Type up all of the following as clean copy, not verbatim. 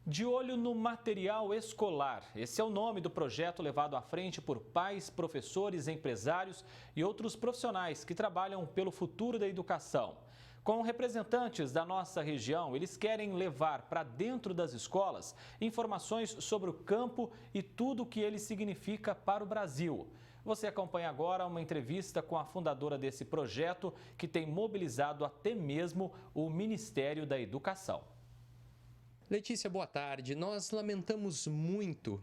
De olho no material escolar. Esse é o nome do projeto levado à frente por pais, professores, empresários e outros profissionais que trabalham pelo futuro da educação. Com representantes da nossa região, eles querem levar para dentro das escolas informações sobre o campo e tudo o que ele significa para o Brasil. Você acompanha agora uma entrevista com a fundadora desse projeto, que tem mobilizado até mesmo o Ministério da Educação. Letícia, boa tarde. Nós lamentamos muito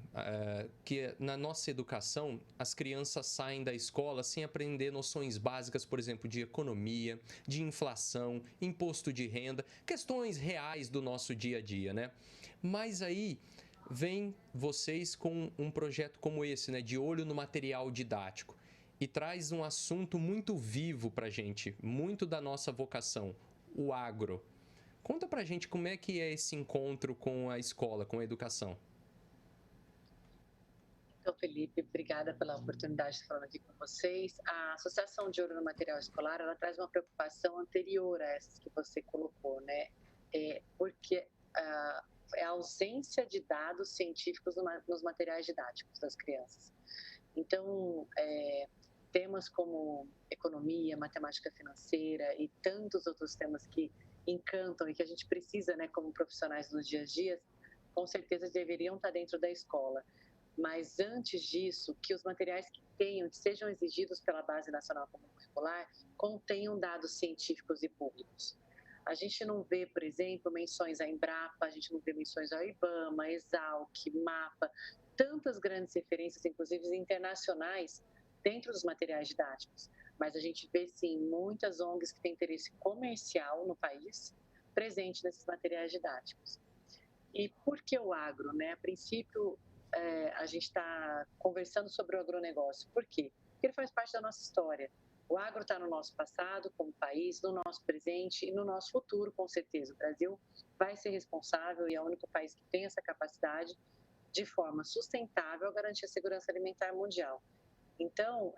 que na nossa educação as crianças saem da escola sem aprender noções básicas, por exemplo, de economia, de inflação, imposto de renda, questões reais do nosso dia a dia, né? Mas aí vem vocês com um projeto como esse, né, de olho no material didático, e traz um assunto muito vivo para a gente, muito da nossa vocação, o agro. Conta pra gente como é que é esse encontro com a escola, com a educação. Então, Felipe, obrigada pela oportunidade de falar aqui com vocês. A Associação de Olho no Material Escolar, ela traz uma preocupação anterior a essas que você colocou, né? Porque é a ausência de dados científicos nos materiais didáticos das crianças. Então, temas como economia, matemática financeira e tantos outros temas que encantam e que a gente precisa, né, como profissionais nos dias a dias, com certeza deveriam estar dentro da escola. Mas antes disso, que os materiais que sejam exigidos pela Base Nacional Comum Curricular, contenham dados científicos e públicos. A gente não vê, por exemplo, menções à Embrapa, a gente não vê menções ao IBAMA, Exalc, MAPA, tantas grandes referências, inclusive internacionais, dentro dos materiais didáticos. Mas a gente vê, sim, muitas ONGs que têm interesse comercial no país presente nesses materiais didáticos. E por que o agro, né? A princípio, a gente está conversando sobre o agronegócio. Por quê? Porque ele faz parte da nossa história. O agro está no nosso passado como país, no nosso presente e no nosso futuro, com certeza. O Brasil vai ser responsável e é o único país que tem essa capacidade de forma sustentável garantir a segurança alimentar mundial. Então,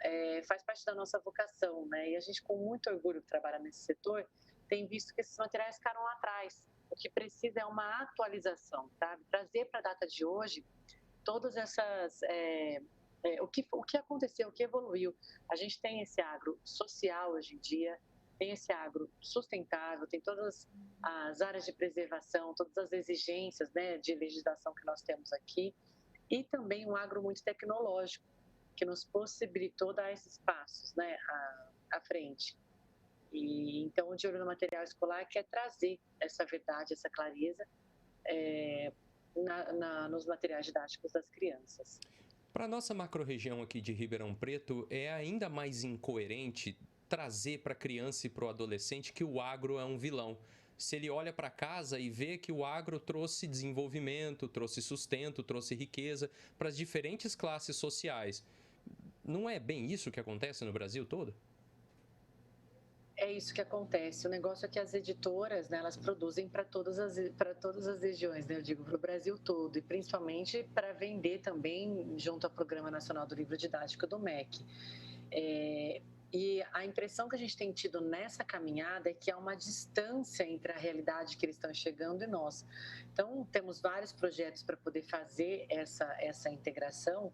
faz parte da nossa vocação, né? E a gente, com muito orgulho que trabalha nesse setor, tem visto que esses materiais ficaram lá atrás. O que precisa é uma atualização, tá? Trazer para a data de hoje todas essas... o que aconteceu, o que evoluiu. A gente tem esse agro social hoje em dia, tem esse agro sustentável, tem todas as áreas de preservação, todas as exigências, né, de legislação que nós temos aqui, e também um agro muito tecnológico, que nos possibilitou dar esses passos, né, à frente. E então o De Olho no Material Escolar quer trazer essa verdade, essa clareza nos materiais didáticos das crianças. Para a nossa macro-região aqui de Ribeirão Preto, é ainda mais incoerente trazer para a criança e para o adolescente que o agro é um vilão. Se ele olha para casa e vê que o agro trouxe desenvolvimento, trouxe sustento, trouxe riqueza para as diferentes classes sociais. Não é bem isso que acontece no Brasil todo? É isso que acontece. O negócio é que as editoras, né, elas produzem para todas as regiões, né, eu digo, para o Brasil todo, e principalmente para vender também junto ao Programa Nacional do Livro Didático do MEC. E a impressão que a gente tem tido nessa caminhada é que há uma distância entre a realidade que eles estão chegando e nós. Então, temos vários projetos para poder fazer essa integração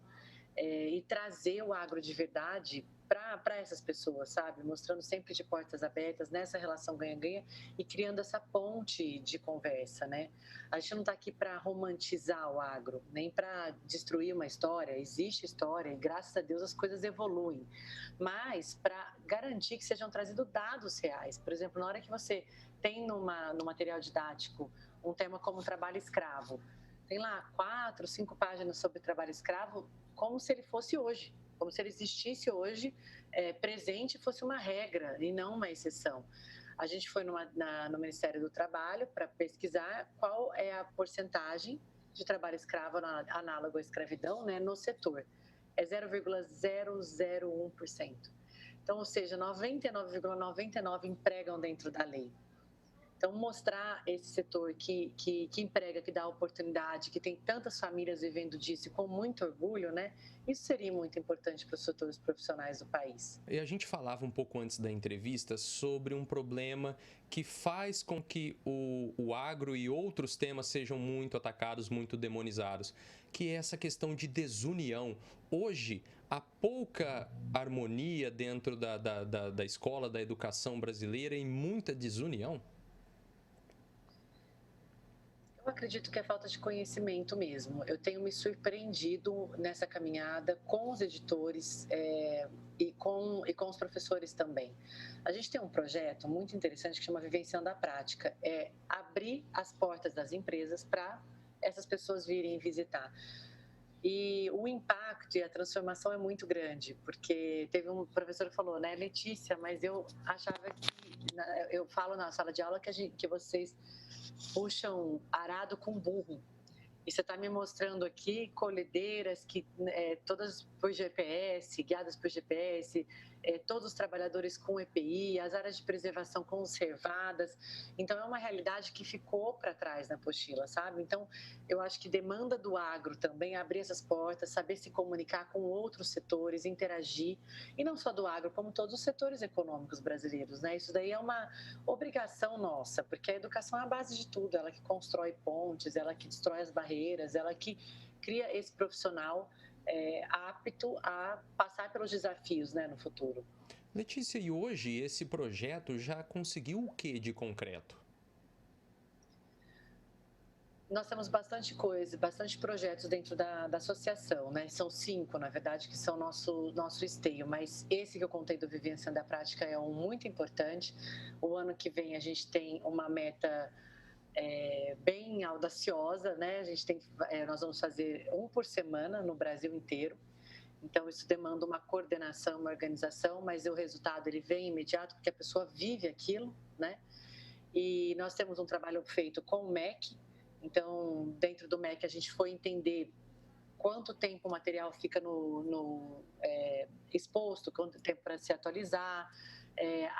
e trazer o agro de verdade para essas pessoas, sabe? Mostrando sempre de portas abertas, nessa relação ganha-ganha e criando essa ponte de conversa, né? A gente não está aqui para romantizar o agro, nem para destruir uma história. Existe história e, graças a Deus, as coisas evoluem. Mas para garantir que sejam trazidos dados reais. Por exemplo, na hora que você tem no material didático um tema como trabalho escravo, tem lá 4, 5 páginas sobre trabalho escravo, como se ele fosse hoje, como se ele existisse hoje, presente, fosse uma regra e não uma exceção. A gente foi no Ministério do Trabalho para pesquisar qual é a porcentagem de trabalho escravo análogo à escravidão, né, no setor. É 0,001%. Então, ou seja, 99,99 empregam dentro da lei. Então, mostrar esse setor que emprega, que dá oportunidade, que tem tantas famílias vivendo disso e com muito orgulho, né? Isso seria muito importante para os setores profissionais do país. E a gente falava um pouco antes da entrevista sobre um problema que faz com que o agro e outros temas sejam muito atacados, muito demonizados, que é essa questão de desunião. Hoje, há pouca harmonia dentro da escola, da educação brasileira e muita desunião. Eu acredito que é falta de conhecimento mesmo. Eu tenho me surpreendido nessa caminhada com os editores e com os professores também. A gente tem um projeto muito interessante que chama Vivenciando a Prática, é abrir as portas das empresas para essas pessoas virem visitar. E o impacto e a transformação é muito grande, porque teve um professor que falou, né, Letícia, mas eu achava que, eu falo na sala de aula que vocês puxam arado com burro. E você está me mostrando aqui colhedeiras que todas por GPS, guiadas por GPS, todos os trabalhadores com EPI, as áreas de preservação conservadas. Então, é uma realidade que ficou para trás na apostila, sabe? Então, eu acho que demanda do agro também abrir essas portas, saber se comunicar com outros setores, interagir, e não só do agro, como todos os setores econômicos brasileiros, né? Isso daí é uma obrigação nossa, porque a educação é a base de tudo, ela que constrói pontes, ela que destrói as barreiras, ela que cria esse profissional apto a passar pelos desafios, né, no futuro. Letícia, e hoje esse projeto já conseguiu o que de concreto? Nós temos bastante coisa, bastante projetos dentro da associação, né? São 5, na verdade, que são nosso esteio, mas esse que eu contei do Vivenciando a Prática é um muito importante. O ano que vem a gente tem uma meta bem audaciosa, né? Nós vamos fazer um por semana no Brasil inteiro. Então, isso demanda uma coordenação, uma organização, mas o resultado ele vem imediato, porque a pessoa vive aquilo, né? E nós temos um trabalho feito com o MEC. Então, dentro do MEC, a gente foi entender quanto tempo o material fica exposto, quanto tempo para se atualizar.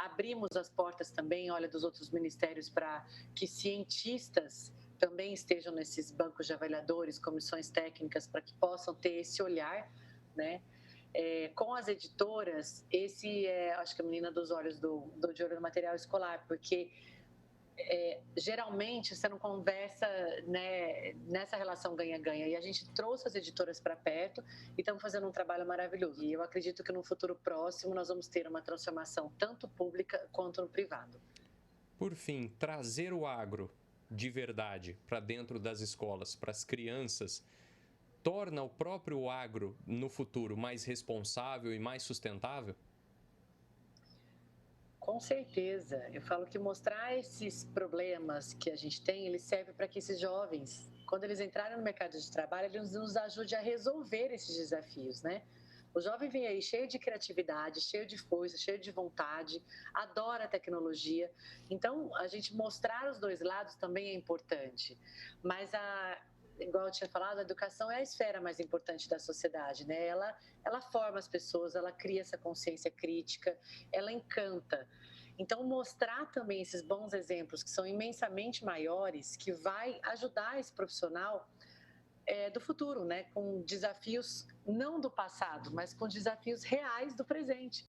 Abrimos as portas também, olha, dos outros ministérios para que cientistas também estejam nesses bancos de avaliadores, comissões técnicas, para que possam ter esse olhar, né? Com as editoras, esse é, acho que a menina dos olhos de olho no material escolar, porque geralmente você não conversa, né, nessa relação ganha-ganha, e a gente trouxe as editoras para perto e estamos fazendo um trabalho maravilhoso. E eu acredito que no futuro próximo nós vamos ter uma transformação tanto pública quanto no privado. Por fim, trazer o agro de verdade para dentro das escolas, para as crianças, torna o próprio agro no futuro mais responsável e mais sustentável? Com certeza. Eu falo que mostrar esses problemas que a gente tem, ele serve para que esses jovens, quando eles entrarem no mercado de trabalho, eles nos ajudem a resolver esses desafios, né? O jovem vem aí cheio de criatividade, cheio de força, cheio de vontade, adora a tecnologia. Então, a gente mostrar os dois lados também é importante. Mas igual eu tinha falado, a educação é a esfera mais importante da sociedade, né? Ela forma as pessoas, ela cria essa consciência crítica, ela encanta. Então, mostrar também esses bons exemplos, que são imensamente maiores, que vai ajudar esse profissional do futuro, né? Com desafios não do passado, mas com desafios reais do presente.